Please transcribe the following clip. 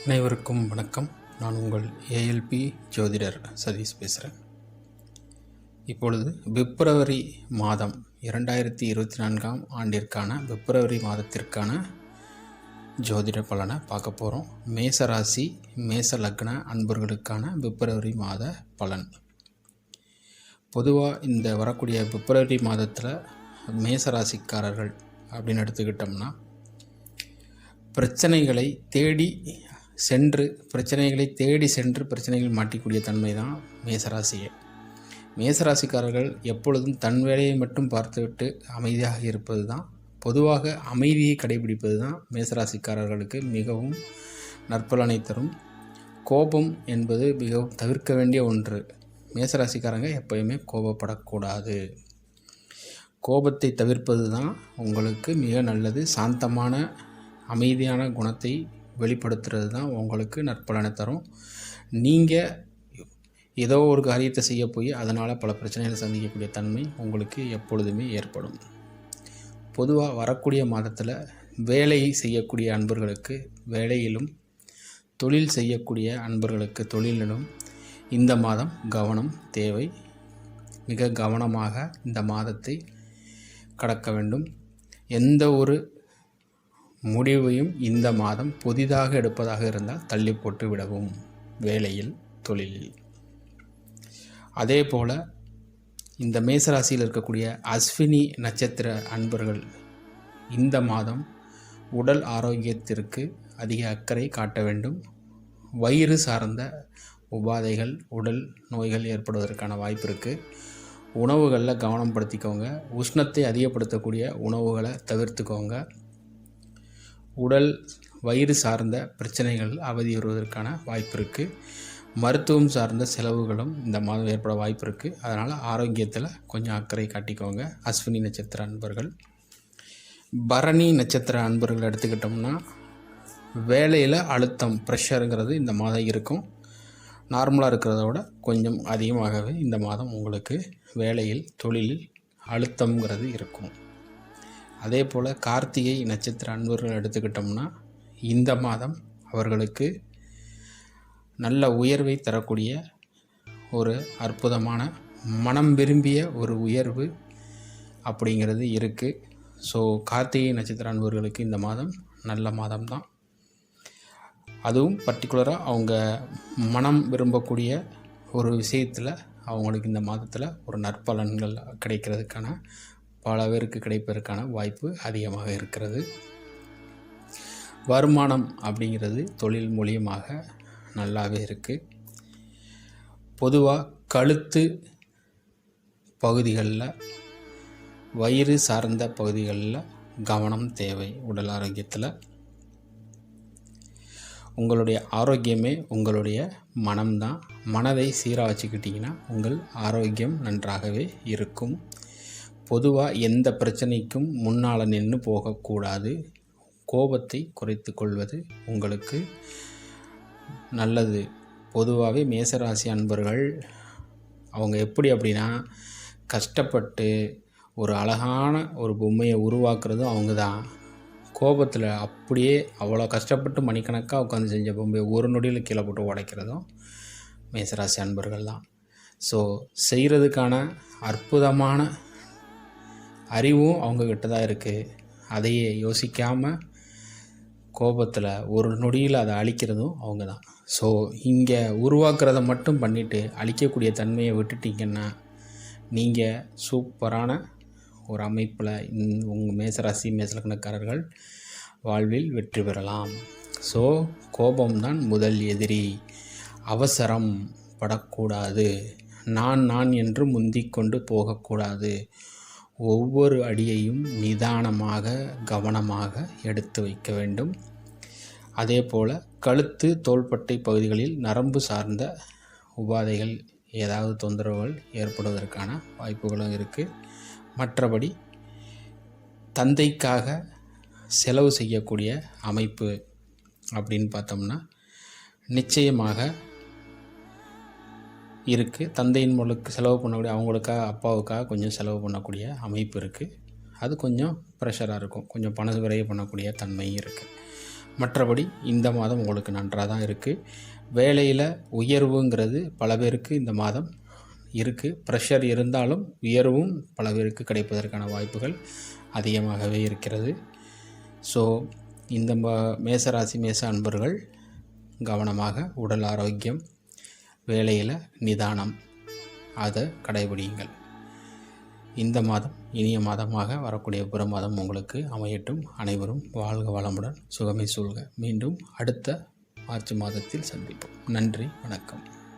அனைவருக்கும் வணக்கம். நான் உங்கள் ஏஎல்பி ஜோதிடர் சதீஷ் பேசுகிறேன். இப்பொழுது பிப்ரவரி மாதம் 2024ஆம் ஆண்டிற்கான பிப்ரவரி மாதத்திற்கான ஜோதிட பலனை பார்க்க போகிறோம். மேசராசி மேச லக்ன அன்பர்களுக்கான பிப்ரவரி மாத பலன். பொதுவாக இந்த வரக்கூடிய பிப்ரவரி மாதத்தில் மேசராசிக்காரர்கள் அப்படின்னு எடுத்துக்கிட்டோம்னா பிரச்சனைகளை தேடி சென்று பிரச்சனைகள் மாட்டிக்கூடிய தன்மை தான் மேசராசியே. மேசராசிக்காரர்கள் எப்பொழுதும் தன் வேலையை மட்டும் பார்த்துவிட்டு அமைதியாக இருப்பது தான், பொதுவாக அமைதியை கடைபிடிப்பது தான் மேசராசிக்காரர்களுக்கு மிகவும் நற்பலனை தரும். கோபம் என்பது மிகவும் தவிர்க்க வேண்டிய ஒன்று. மேசராசிக்காரங்க எப்பயுமே கோபப்படக்கூடாது. கோபத்தை தவிர்ப்பது தான் உங்களுக்கு மிக நல்லது. சாந்தமான அமைதியான குணத்தை வெளிப்படுத்துறது தான் உங்களுக்கு நற்பலனை தரும். நீங்கள் ஏதோ ஒரு காரியத்தை செய்ய போய் அதனால் பல பிரச்சனைகளை சந்திக்கக்கூடிய தன்மை உங்களுக்கு எப்பொழுதுமே ஏற்படும். பொதுவாக வரக்கூடிய மாதத்தில் வேலை செய்யக்கூடிய அன்பர்களுக்கு வேலையிலும், தொழில் செய்யக்கூடிய அன்பர்களுக்கு தொழிலிலும் இந்த மாதம் கவனம் தேவை. மிக கவனமாக இந்த மாதத்தை கடக்க வேண்டும். எந்த ஒரு முடிவையும் இந்த மாதம் புதிதாக எடுப்பதாக இருந்தால் தள்ளி போட்டு விடவும், வேலையில் தொழிலில். அதே போல் இந்த மேசராசியில் இருக்கக்கூடிய அஸ்வினி நட்சத்திர அன்பர்கள் இந்த மாதம் உடல் ஆரோக்கியத்திற்கு அதிக அக்கறை காட்ட வேண்டும். வயிறு சார்ந்த உபாதைகள், உடல் நோய்கள் ஏற்படுவதற்கான வாய்ப்பு இருக்குது. உணவுகளில் கவனம் படுத்திக்கோங்க. உஷ்ணத்தை அதிகப்படுத்தக்கூடிய உணவுகளை தவிர்த்துக்கோங்க. உடல் வயிறு சார்ந்த பிரச்சனைகள் அவதி வருவதற்கான வாய்ப்பு இருக்குது. மருத்துவம் சார்ந்த செலவுகளும் இந்த மாதம் ஏற்பட வாய்ப்பு இருக்குது. அதனால் ஆரோக்கியத்தில் கொஞ்சம் அக்கறை காட்டிக்கோங்க அஸ்வினி நட்சத்திர அன்பர்கள். பரணி நட்சத்திர அன்பர்கள் எடுத்துக்கிட்டோம்னா வேலையில் அழுத்தம், ப்ரெஷருங்கிறது இந்த மாதம் இருக்கும். நார்மலாக இருக்கிறத விட கொஞ்சம் அதிகமாகவே இந்த மாதம் உங்களுக்கு வேலையில் தொழிலில் அழுத்தங்கிறது இருக்கும். அதே போல் கார்த்திகை நட்சத்திர அன்பர்கள் எடுத்துக்கிட்டோம்னா இந்த மாதம் அவர்களுக்கு நல்ல உயர்வை தரக்கூடிய ஒரு அற்புதமான மனம் விரும்பிய ஒரு உயர்வு அப்படிங்கிறது இருக்குது. ஸோ கார்த்திகை நட்சத்திர அன்பர்களுக்கு இந்த மாதம் நல்ல மாதம்தான். அதுவும் பர்டிகுலராக அவங்க மனம் விரும்பக்கூடிய ஒரு விஷயத்தில் அவங்களுக்கு இந்த மாதத்தில் ஒரு நற்பலன்கள் கிடைக்கிறதுக்கான, பல பேருக்கு கிடைப்பதற்கான வாய்ப்பு அதிகமாக இருக்கிறது. வருமானம் அப்படிங்கிறது தொழில் மூலியமாக நல்லாவே இருக்குது. பொதுவாக கழுத்து பகுதிகளில், வயிறு சார்ந்த பகுதிகளில் கவனம் தேவை. உடல் ஆரோக்கியத்தில் உங்களுடைய ஆரோக்கியமே உங்களுடைய மனம்தான். மனதை சீராக வச்சுக்கிட்டிங்கன்னா உங்கள் ஆரோக்கியம் நன்றாகவே இருக்கும். பொதுவாக எந்த பிரச்சனைக்கும் முன்னால் நின்று போகக்கூடாது. கோபத்தை குறைத்து கொள்வது உங்களுக்கு நல்லது. பொதுவாகவே மேசராசி அன்பர்கள் அவங்க எப்படி அப்படின்னா, கஷ்டப்பட்டு ஒரு அழகான ஒரு பொம்மையை உருவாக்குறதும் அவங்க தான். கோபத்தில் அப்படியே அவ்வளோ கஷ்டப்பட்டு மணிக்கணக்காக உட்காந்து செஞ்ச பொம்மையை ஒரு நொடியில் கீழே போட்டு உடைக்கிறதும் மேசராசி அன்பர்கள் தான். ஸோ செய்கிறதுக்கான அற்புதமான அறிவும் அவங்கக்கிட்ட தான் இருக்குது. அதையே யோசிக்காமல் கோபத்தில் ஒரு நொடியில் அதை அழிக்கிறதும் அவங்க தான். ஸோ இங்கே உருவாக்குறத மட்டும் பண்ணிவிட்டு அழிக்கக்கூடிய தன்மையை விட்டுட்டிங்கன்னா நீங்கள் சூப்பரான ஒரு அமைப்பில் உங்கள் மேசராசி மேசலக்கணக்காரர்கள் வாழ்வில் வெற்றி பெறலாம். ஸோ கோபம்தான் முதல் எதிரி. அவசரம் படக்கூடாது. நான் என்று முந்திக்கொண்டு போகக்கூடாது. ஒவ்வொரு அடியையும் நிதானமாக கவனமாக எடுத்து வைக்க வேண்டும். அதே போல் கழுத்து, தோள்பட்டை பகுதிகளில் நரம்பு சார்ந்த உபாதைகள், ஏதாவது தொந்தரவுகள் ஏற்படுவதற்கான வாய்ப்புகளும் இருக்குது. மற்றபடி தந்தைக்காக செலவு செய்யக்கூடிய அமைப்பு அப்படின்னு பார்த்தோம்னா நிச்சயமாக இருக்குது. தந்தையின் மூலக்கு செலவு பண்ணக்கூடிய, அவங்களுக்காக அப்பாவுக்காக கொஞ்சம் செலவு பண்ணக்கூடிய அமைப்பு இருக்குது. அது கொஞ்சம் ப்ரெஷராக இருக்கும். கொஞ்சம் பணம் விரைவு பண்ணக்கூடிய தன்மையும் இருக்குது. மற்றபடி இந்த மாதம் உங்களுக்கு நன்றாக தான் இருக்குது. வேலையில் உயர்வுங்கிறது பல பேருக்கு இந்த மாதம் இருக்குது. ப்ரெஷர் இருந்தாலும் உயர்வும் பல பேருக்கு கிடைப்பதற்கான வாய்ப்புகள் அதிகமாகவே இருக்கிறது. ஸோ இந்த மேசராசி மேச அன்பர்கள் கவனமாக, உடல் ஆரோக்கியம், வேலையில் நிதானம், அதை கடைபிடியுங்கள். இந்த மாதம் இனிய மாதமாக வரக்கூடிய பிற மாதம் உங்களுக்கு அமையட்டும். அனைவரும் வாழ்க வளமுடன், சுகமே சூழ்க. மீண்டும் அடுத்த மார்ச் மாதத்தில் சந்திப்போம். நன்றி, வணக்கம்.